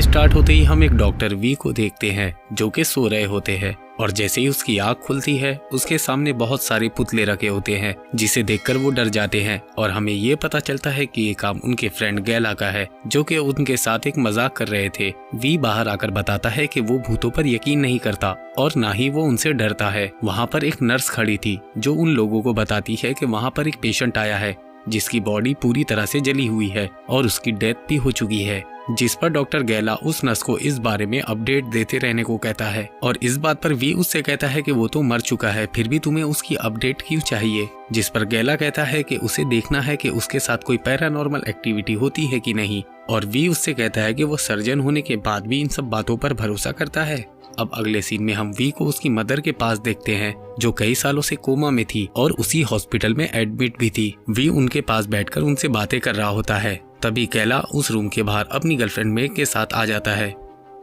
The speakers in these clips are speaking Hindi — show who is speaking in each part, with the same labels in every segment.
Speaker 1: कहानी स्टार्ट होते ही हम एक डॉक्टर वी को देखते हैं जो कि सो रहे होते हैं और जैसे ही उसकी आंख खुलती है उसके सामने बहुत सारे पुतले रखे होते हैं जिसे देखकर वो डर जाते हैं और हमें ये पता चलता है कि ये काम उनके फ्रेंड गैला का है जो कि उनके साथ एक मजाक कर रहे थे। वी बाहर आकर बताता है कि वो भूतों पर यकीन नहीं करता और ना ही वो उनसे डरता है। वहाँ पर एक नर्स खड़ी थी जो उन लोगों को बताती है कि वहाँ पर एक पेशेंट आया है जिसकी बॉडी पूरी तरह से जली हुई है और उसकी डेथ भी हो चुकी है, जिस पर डॉक्टर गैला उस नर्स को इस बारे में अपडेट देते रहने को कहता है और इस बात पर वी उससे कहता है कि वो तो मर चुका है फिर भी तुम्हें उसकी अपडेट क्यों चाहिए, जिस पर गैला कहता है कि उसे देखना है कि उसके साथ कोई पैरानॉर्मल एक्टिविटी होती है कि नहीं और वी उससे कहता है कि वो सर्जन होने के बाद भी इन सब बातों पर भरोसा करता है। अब अगले सीन में हम वी को उसकी मदर के पास देखते हैं जो कई सालों से कोमा में थी और उसी हॉस्पिटल में एडमिट भी थी। वी उनके पास बैठकर उनसे बातें कर रहा होता है। तभी गैला उस रूम के बाहर अपनी गर्लफ्रेंड मेग के साथ आ जाता है।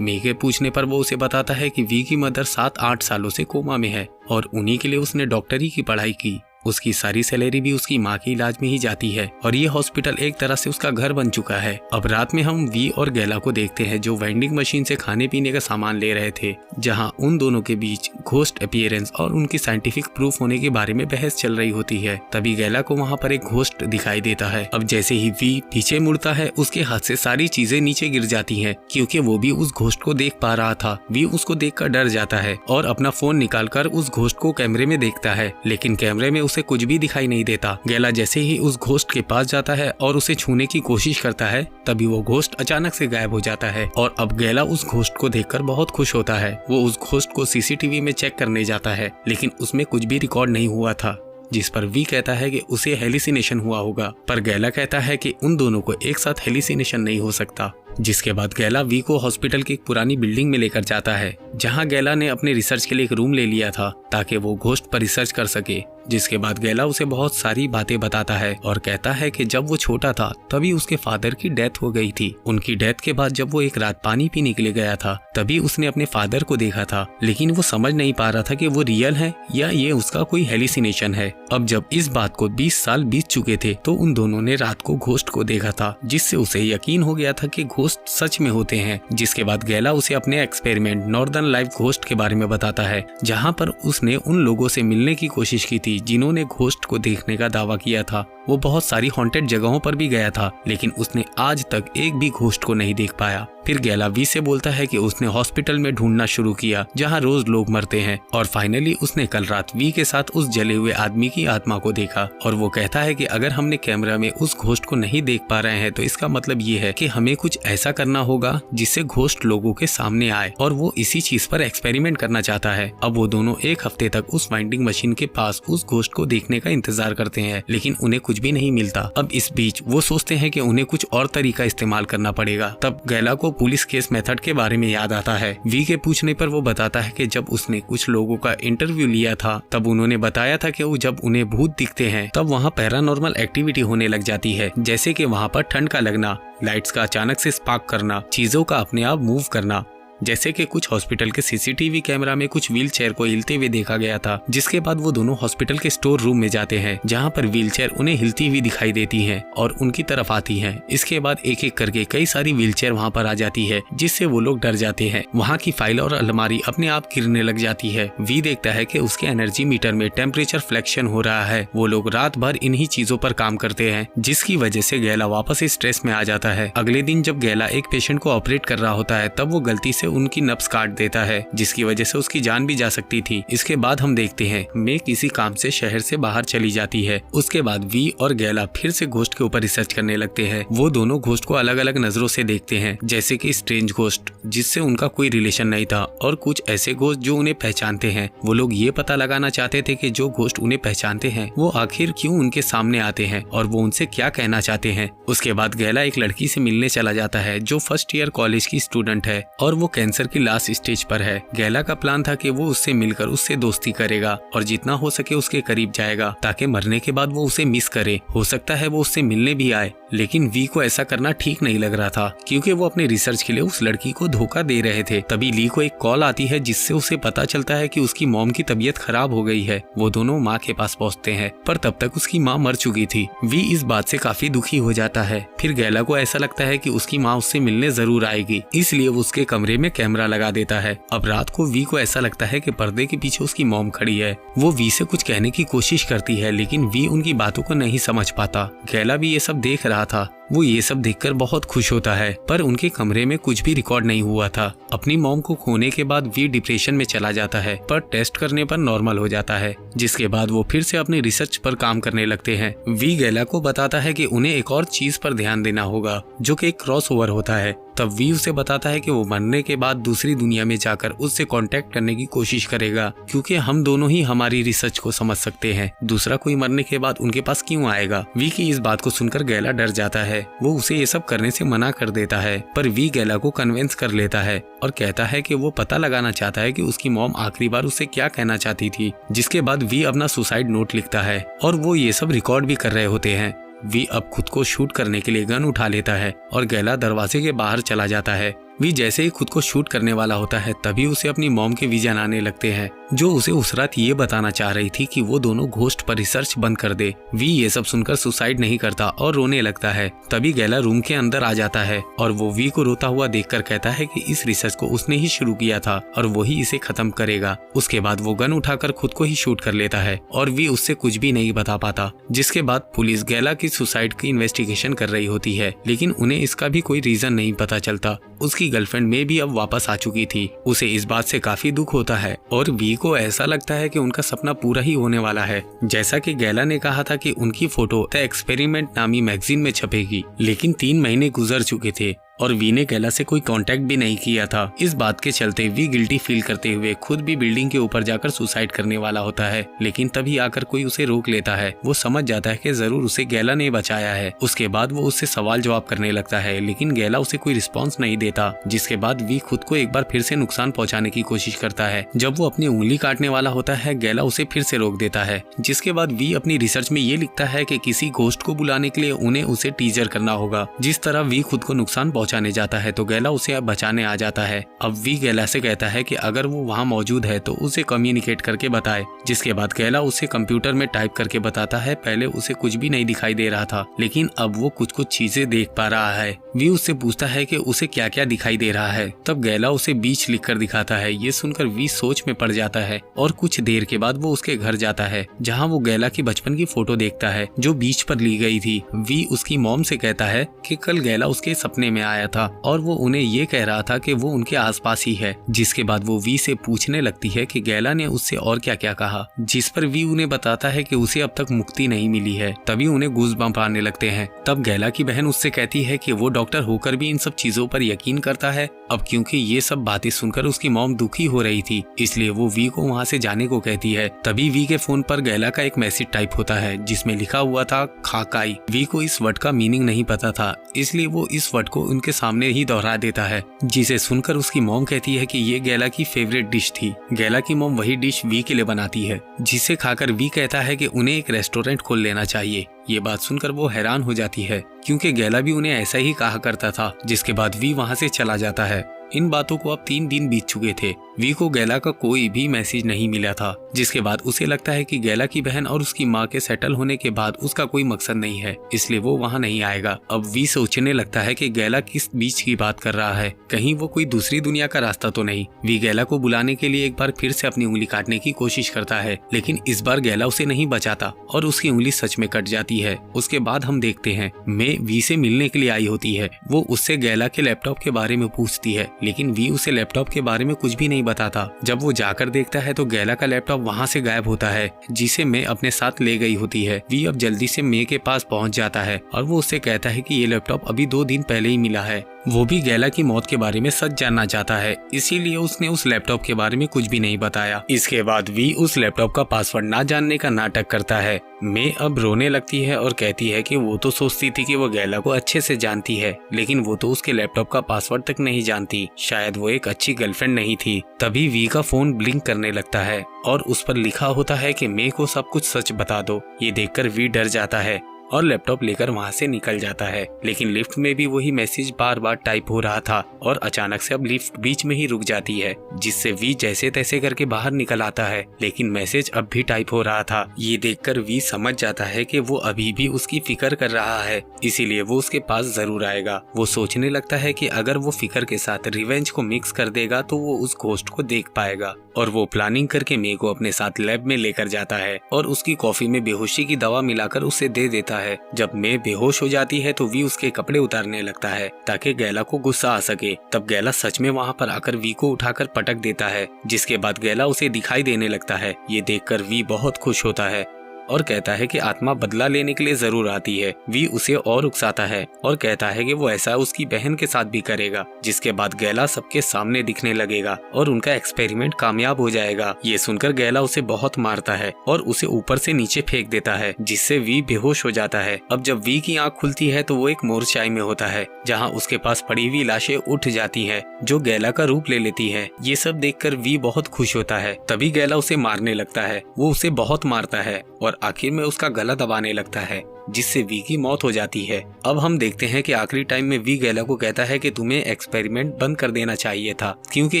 Speaker 1: मेग के पूछने पर वो उसे बताता है कि वी की मदर 7-8 सालों से कोमा में है और उन्हीं के लिए उसने डॉक्टरी की पढ़ाई की। उसकी सारी सैलरी भी उसकी माँ के इलाज में ही जाती है और ये हॉस्पिटल एक तरह से उसका घर बन चुका है। अब रात में हम वी और गैला को देखते हैं जो वेंडिंग मशीन से खाने पीने का सामान ले रहे थे, जहाँ उन दोनों के बीच घोस्ट अपीयरेंस और उनकी साइंटिफिक प्रूफ होने के बारे में बहस चल रही होती है। तभी गैला को वहाँ पर एक घोस्ट दिखाई देता है। अब जैसे ही वी पीछे मुड़ता है उसके हाथ से सारी चीजें नीचे गिर जाती है क्योंकि वो भी उस घोस्ट को देख पा रहा था। वी उसको देखकर डर जाता है और अपना फोन निकालकर उस घोस्ट को कैमरे में देखता है लेकिन कैमरे में उसे कुछ भी दिखाई नहीं देता। गैला जैसे ही उस घोस्ट के पास जाता है और उसे छूने की कोशिश करता है तभी वो घोस्ट अचानक से गायब हो जाता है और अब गैला उस घोस्ट को देखकर बहुत खुश होता है। वो उस घोस्ट को सीसीटीवी में चेक करने जाता है लेकिन उसमें कुछ भी रिकॉर्ड नहीं हुआ था, जिस पर वी कहता है कि उसे हेलिसिनेशन हुआ होगा, पर गैला कहता है कि उन दोनों को एक साथ हेलिसिनेशन नहीं हो सकता। जिसके बाद गैला वी को हॉस्पिटल की एक पुरानी बिल्डिंग में लेकर जाता है जहां गैला ने अपने रिसर्च के लिए एक रूम ले लिया था ताकि वो घोस्ट पर रिसर्च कर सके। जिसके बाद गैला उसे बहुत सारी बातें बताता है और कहता है कि जब वो छोटा था तभी उसके फादर की डेथ हो गई थी। उनकी डेथ के बाद जब वो एक रात पानी पीने के लिए गया था तभी उसने अपने फादर को देखा था लेकिन वो समझ नहीं पा रहा था कि वो रियल है या ये उसका कोई हेलिसिनेशन है। अब जब इस बात को 20 साल बीत चुके थे तो उन दोनों ने रात को घोस्ट को देखा था जिससे उसे यकीन हो गया था कि घोस्ट सच में होते हैं। जिसके बाद गैला उसे अपने एक्सपेरिमेंट नॉर्दर्न लाइफ घोस्ट के बारे में बताता है जहाँ पर उसने उन लोगों से मिलने की कोशिश की थी जिन्होंने घोस्ट को देखने का दावा किया था। वो बहुत सारी हॉन्टेड जगहों पर भी गया था लेकिन उसने आज तक एक भी घोस्ट को नहीं देख पाया। फिर गैला वी से बोलता है कि उसने हॉस्पिटल में ढूंढना शुरू किया जहां रोज लोग मरते हैं और फाइनली उसने कल रात वी के साथ उस जले हुए आदमी की आत्मा को देखा और वो कहता है कि अगर हमने कैमरा में उस घोस्ट को नहीं देख पा रहे हैं तो इसका मतलब ये है कि हमें कुछ ऐसा करना होगा जिससे घोस्ट लोगों के सामने आए और वो इसी चीज पर एक्सपेरिमेंट करना चाहता है। अब वो दोनों एक हफ्ते तक उस वाइंडिंग मशीन के पास उस घोस्ट को देखने का इंतजार करते हैं लेकिन उन्हें कुछ भी नहीं मिलता। अब इस बीच वो सोचते हैं कि उन्हें कुछ और तरीका इस्तेमाल करना पड़ेगा। तब गैला को पुलिस केस मेथड के बारे में याद आता है। वी के पूछने पर वो बताता है कि जब उसने कुछ लोगों का इंटरव्यू लिया था तब उन्होंने बताया था कि वो जब उन्हें भूत दिखते हैं तब वहाँ पैरानॉर्मल एक्टिविटी होने लग जाती है, जैसे कि वहाँ पर ठंड का लगना, लाइट्स का अचानक से स्पार्क करना, चीजों का अपने आप मूव करना। जैसे कि कुछ हॉस्पिटल के सीसीटीवी कैमरा में कुछ व्हील चेयर को हिलते हुए देखा गया था। जिसके बाद वो दोनों हॉस्पिटल के स्टोर रूम में जाते हैं जहां पर व्हील चेयर उन्हें हिलती हुई दिखाई देती हैं और उनकी तरफ आती हैं। इसके बाद एक एक करके कई सारी व्हील चेयर वहाँ पर आ जाती है जिससे वो लोग डर जाते हैं। वहाँ की फाइल और अलमारी अपने आप गिरने लग जाती है। वी देखता है कि उसके एनर्जी मीटर में टेम्परेचर फ्लैक्शन हो रहा है। वो लोग रात भर इन्हीं चीजों पर काम करते हैं जिसकी वजह से गैला वापस स्ट्रेस में आ जाता है। अगले दिन जब गैला एक पेशेंट को ऑपरेट कर रहा होता है तब वो गलती से उनकी नब्ज काट देता है जिसकी वजह से उसकी जान भी जा सकती थी। इसके बाद हम देखते हैं मे किसी काम से शहर से बाहर चली जाती है। उसके बाद वी और गैला फिर से घोस्ट के ऊपर रिसर्च करने लगते हैं। वो दोनों घोस्ट को अलग अलग नजरों से देखते हैं, जैसे कि स्ट्रेंज घोस्ट जिससे उनका कोई रिलेशन नहीं था और कुछ ऐसे घोस्ट जो उन्हें पहचानते हैं। वो लोग ये पता लगाना चाहते थे कि जो घोस्ट उन्हें पहचानते हैं वो आखिर क्यों उनके सामने आते हैं और वो उनसे क्या कहना चाहते हैं। उसके बाद गैला एक लड़की से मिलने चला जाता है जो फर्स्ट ईयर कॉलेज की स्टूडेंट है और वो कैंसर की लास्ट स्टेज पर है। गैला का प्लान था कि वो उससे मिलकर उससे दोस्ती करेगा और जितना हो सके उसके करीब जाएगा ताकि मरने के बाद वो उसे मिस करे। हो सकता है वो उससे मिलने भी आए, लेकिन वी को ऐसा करना ठीक नहीं लग रहा था क्योंकि वो अपने रिसर्च के लिए उस लड़की को धोखा दे रहे थे। तभी ली को एक कॉल आती है जिससे उसे पता चलता है कि उसकी मॉम की तबीयत खराब हो गई है। वो दोनों माँ के पास पहुँचते हैं पर तब तक उसकी माँ मर चुकी थी। वी इस बात से काफी दुखी हो जाता है। फिर गैला को ऐसा लगता है कि उसकी माँ उससे मिलने जरूर आएगी, इसलिए वो उसके कमरे में कैमरा लगा देता है। अब रात को वी को ऐसा लगता है कि पर्दे के पीछे उसकी मॉम खड़ी है। वो वी से कुछ कहने की कोशिश करती है लेकिन वी उनकी बातों को नहीं समझ पाता। गैला भी ये सब देख रहा था। वो ये सब देखकर बहुत खुश होता है पर उनके कमरे में कुछ भी रिकॉर्ड नहीं हुआ था। अपनी मॉम को खोने के बाद वी डिप्रेशन में चला जाता है पर टेस्ट करने पर नॉर्मल हो जाता है, जिसके बाद वो फिर से अपनी रिसर्च पर काम करने लगते हैं। वी गैला को बताता है कि उन्हें एक और चीज पर ध्यान देना होगा जो कि एक क्रॉस ओवर होता है। तब वी उसे बताता है कि वो मरने के बाद दूसरी दुनिया में जाकर उससे कांटेक्ट करने की कोशिश करेगा क्योंकि हम दोनों ही हमारी रिसर्च को समझ सकते हैं। दूसरा कोई मरने के बाद उनके पास क्यों आएगा। वी की इस बात को सुनकर गैला डर जाता है। वो उसे ये सब करने से मना कर देता है पर वी गैला को कन्विंस कर लेता है और कहता है कि वो पता लगाना चाहता है कि उसकी मॉम आखिरी बार उससे क्या कहना चाहती थी। जिसके बाद वी अपना सुसाइड नोट लिखता है और वो ये सब रिकॉर्ड भी कर रहे होते हैं। वी अब खुद को शूट करने के लिए गन उठा लेता है और गैला दरवाजे के बाहर चला जाता है। वी जैसे ही खुद को शूट करने वाला होता है तभी उसे अपनी मॉम के विजन आने लगते हैं जो उसे उस रात ये बताना चाह रही थी कि वो दोनों घोस्ट पर रिसर्च बंद कर दे। वी ये सब सुनकर सुसाइड नहीं करता और रोने लगता है। तभी गैला रूम के अंदर आ जाता है और वो वी को रोता हुआ देखकर कहता है कि इस रिसर्च को उसने ही शुरू किया था और वही इसे खत्म करेगा। उसके बाद वो गन उठाकर खुद को ही शूट कर लेता है और वी उससे कुछ भी नहीं बता पाता। जिसके बाद पुलिस गैला की सुसाइड की इन्वेस्टिगेशन कर रही होती है लेकिन उन्हें इसका भी कोई रीजन नहीं पता चलता। उसकी गर्लफ्रेंड में भी अब वापस आ चुकी थी। उसे इस बात से काफी दुख होता है और वी को ऐसा लगता है कि उनका सपना पूरा ही होने वाला है। जैसा कि गैला ने कहा था कि उनकी फोटो द एक्सपेरिमेंट नामी मैगजीन में छपेगी, लेकिन 3 महीने गुजर चुके थे और वी ने गैला से कोई कांटेक्ट भी नहीं किया था। इस बात के चलते वी गिल्टी फील करते हुए खुद भी बिल्डिंग के ऊपर जाकर सुसाइड करने वाला होता है, लेकिन तभी आकर कोई उसे रोक लेता है। वो समझ जाता है कि जरूर उसे गैला ने बचाया है। उसके बाद वो उससे सवाल जवाब करने लगता है लेकिन गैला उसे कोई रिस्पॉन्स नहीं देता। जिसके बाद वी खुद को एक बार फिर से नुकसान पहुँचाने की कोशिश करता है। जब वो अपनी उंगली काटने वाला होता है गैला उसे फिर से रोक देता है। जिसके बाद वी अपनी रिसर्च में ये लिखता है कि किसी घोस्ट को बुलाने के लिए उन्हें उसे टीजर करना होगा। जिस तरह वी खुद को नुकसान पहुंचाने जाता है तो गैला उसे बचाने आ जाता है। अब वी गैला से कहता है कि अगर वो वहां मौजूद है तो उसे कम्युनिकेट करके बताए। जिसके बाद गैला उसे कंप्यूटर में टाइप करके बताता है। पहले उसे कुछ भी नहीं दिखाई दे रहा था लेकिन अब वो कुछ कुछ चीजें देख पा रहा है। वी उससे पूछता है कि उसे क्या क्या दिखाई दे रहा है। तब गैला उसे बीच लिखकर दिखाता है। ये सुनकर वी सोच में पड़ जाता है और कुछ देर के बाद वो उसके घर जाता है जहाँ वो गैला की बचपन की फोटो देखता है जो बीच पर ली गई थी। वी उसकी मॉम से कहता है कि कल गैला उसके सपने में आया था और वो उन्हें ये कह रहा था कि वो उनके आसपास ही है। जिसके बाद वो वी से पूछने लगती है कि गैला ने उससे और क्या क्या कहा, जिस पर वी उन्हें बताता है कि उसे अब तक मुक्ति नहीं मिली है। तभी उन्हें गूज़बम्प आने लगते हैं। तब गैला की बहन उससे कहती है कि वो डॉक्टर होकर भी इन सब चीजों पर यकीन करता है। अब क्योंकि ये सब बातें सुनकर उसकी मॉम दुखी हो रही थी इसलिए वो वी को वहाँ से जाने को कहती है। तभी वी के फोन पर गैला का एक मैसेज टाइप होता है जिसमें लिखा हुआ था खाकाई। वी को इस वर्ड का मीनिंग नहीं पता था इसलिए वो इस वर्ड को उनके सामने ही दोहरा देता है, जिसे सुनकर उसकी मॉम कहती है कि ये गैला की फेवरेट डिश थी। गैला की मॉम वही डिश वी के लिए बनाती है जिसे खाकर वी कहता है कि उन्हें एक रेस्टोरेंट खोल लेना चाहिए। ये बात सुनकर वो हैरान हो जाती है क्योंकि गैला भी उन्हें ऐसा ही कहा करता था। जिसके बाद वी वहाँ से चला जाता है। इन बातों को अब 3 दिन बीत चुके थे। वी को गैला का कोई भी मैसेज नहीं मिला था। जिसके बाद उसे लगता है कि गैला की बहन और उसकी माँ के सेटल होने के बाद उसका कोई मकसद नहीं है इसलिए वो वहाँ नहीं आएगा। अब वी सोचने लगता है कि गैला किस बीच की बात कर रहा है, कहीं वो कोई दूसरी दुनिया का रास्ता तो नहीं। वी गैला को बुलाने के लिए एक बार फिर से अपनी उंगली काटने की कोशिश करता है लेकिन इस बार गैला उसे नहीं बचाता और उसकी उंगली सच में कट जाती है। उसके बाद हम देखते हैं मैं वी से मिलने के लिए आई होती है। वो उससे गैला के लैपटॉप के बारे में पूछती है लेकिन वी उसे लैपटॉप के बारे में कुछ भी नहीं बताता। जब वो जाकर देखता है तो गैला का लैपटॉप वहाँ से गायब होता है जिसे मैं अपने साथ ले गई होती है। वी अब जल्दी से मैं के पास पहुँच जाता है और वो उससे कहता है कि ये लैपटॉप अभी 2 दिन पहले ही मिला है। वो भी गैला की मौत के बारे में सच जानना चाहता है, इसीलिए उसने उस लैपटॉप के बारे में कुछ भी नहीं बताया। इसके बाद वी उस लैपटॉप का पासवर्ड ना जानने का नाटक करता है। मे अब रोने लगती है और कहती है कि वो तो सोचती थी कि वो गैला को अच्छे से जानती है, लेकिन वो तो उसके लैपटॉप का पासवर्ड तक नहीं जानती। शायद वो एक अच्छी गर्लफ्रेंड नहीं थी। तभी वी का फोन ब्लिंक करने लगता है और उस पर लिखा होता है कि मे को सब कुछ सच बता दो। ये देखकर वी डर जाता है और लैपटॉप लेकर वहाँ से निकल जाता है। लेकिन लिफ्ट में भी वही मैसेज बार बार टाइप हो रहा था और अचानक से अब लिफ्ट बीच में ही रुक जाती है, जिससे वी जैसे तैसे करके बाहर निकल आता है, लेकिन मैसेज अब भी टाइप हो रहा था। ये देखकर वी समझ जाता है कि वो अभी भी उसकी फिक्र कर रहा है, इसीलिए वो उसके पास जरूर आएगा। वो सोचने लगता है कि अगर वो फिक्र के साथ रिवेंज को मिक्स कर देगा तो वो उस घोस्ट को देख पाएगा, और वो प्लानिंग करके मे को अपने साथ लैब में लेकर जाता है और उसकी कॉफी में बेहोशी की दवा मिलाकर उसे दे देता है। जब मे बेहोश हो जाती है तो वी उसके कपड़े उतारने लगता है ताकि गैला को गुस्सा आ सके। तब गैला सच में वहाँ पर आकर वी को उठाकर पटक देता है, जिसके बाद गैला उसे दिखाई देने लगता है। ये देखकर वी बहुत खुश होता है और कहता है कि आत्मा बदला लेने के लिए जरूर आती है। वी उसे और उकसाता है और कहता है कि वो ऐसा उसकी बहन के साथ भी करेगा, जिसके बाद गैला सबके सामने दिखने लगेगा और उनका एक्सपेरिमेंट कामयाब हो जाएगा। ये सुनकर गैला उसे बहुत मारता है और उसे ऊपर से नीचे फेंक देता है, जिससे वी बेहोश हो जाता है। अब जब वी की आंख खुलती है तो वो एक मोर्चाई में होता है, जहाँ उसके पास पड़ी हुई लाशें उठ जाती है जो गैला का रूप ले लेती है। ये सब देखकर वी बहुत खुश होता है। तभी गैला उसे मारने लगता है। वो उसे बहुत मारता है और आखिर में उसका गला दबाने लगता है, जिससे वी की मौत हो जाती है। अब हम देखते हैं कि आखिरी टाइम में वी गैला को कहता है कि तुम्हें एक्सपेरिमेंट बंद कर देना चाहिए था, क्योंकि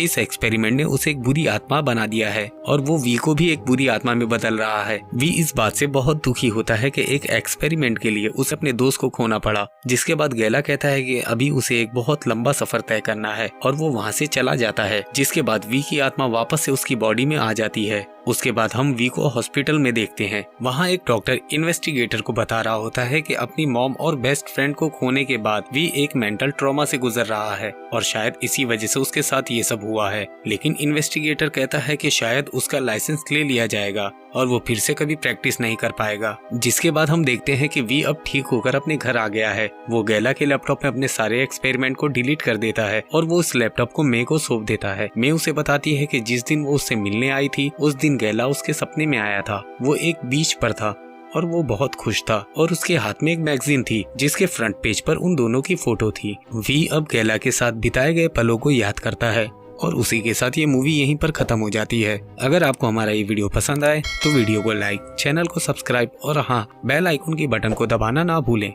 Speaker 1: इस एक्सपेरिमेंट ने उसे एक बुरी आत्मा बना दिया है और वो वी को भी एक बुरी आत्मा में बदल रहा है। वी इस बात से बहुत दुखी होता है कि एक एक्सपेरिमेंट के लिए उसे अपने दोस्त को खोना पड़ा। जिसके बाद गैला कहता है कि अभी उसे एक बहुत लंबा सफर तय करना है और वो वहाँ से चला जाता है। जिसके बाद वी की आत्मा वापस से उसकी बॉडी में आ जाती है। उसके बाद हम वी को हॉस्पिटल में देखते हैं। वहाँ एक डॉक्टर इन्वेस्टिगेटर को बता रहा होता है कि अपनी मॉम और बेस्ट फ्रेंड को खोने के बाद वी एक मेंटल ट्रॉमा से गुजर रहा है और शायद इसी वजह से उसके साथ ये सब हुआ है। लेकिन इन्वेस्टिगेटर कहता है कि शायद उसका लाइसेंस ले लिया जाएगा और वो फिर से कभी प्रैक्टिस नहीं कर पाएगा। जिसके बाद हम देखते हैं कि वी अब ठीक होकर अपने घर आ गया है। वो गैला के लैपटॉप में अपने सारे एक्सपेरिमेंट को डिलीट कर देता है और वो उस लैपटॉप को मे को सौंप देता है। मे उसे बताती है कि जिस दिन वो उससे मिलने आई थी उस दिन गैला उसके सपने में आया था। वो एक बीच पर था और वो बहुत खुश था और उसके हाथ में एक मैगजीन थी जिसके फ्रंट पेज पर उन दोनों की फोटो थी। वी अब गैला के साथ बिताए गए पलों को याद करता है और उसी के साथ ये मूवी यहीं पर खत्म हो जाती है। अगर आपको हमारा ये वीडियो पसंद आए तो वीडियो को लाइक, चैनल को सब्सक्राइब और हाँ, बेल आइकन की बटन को दबाना ना भूलें।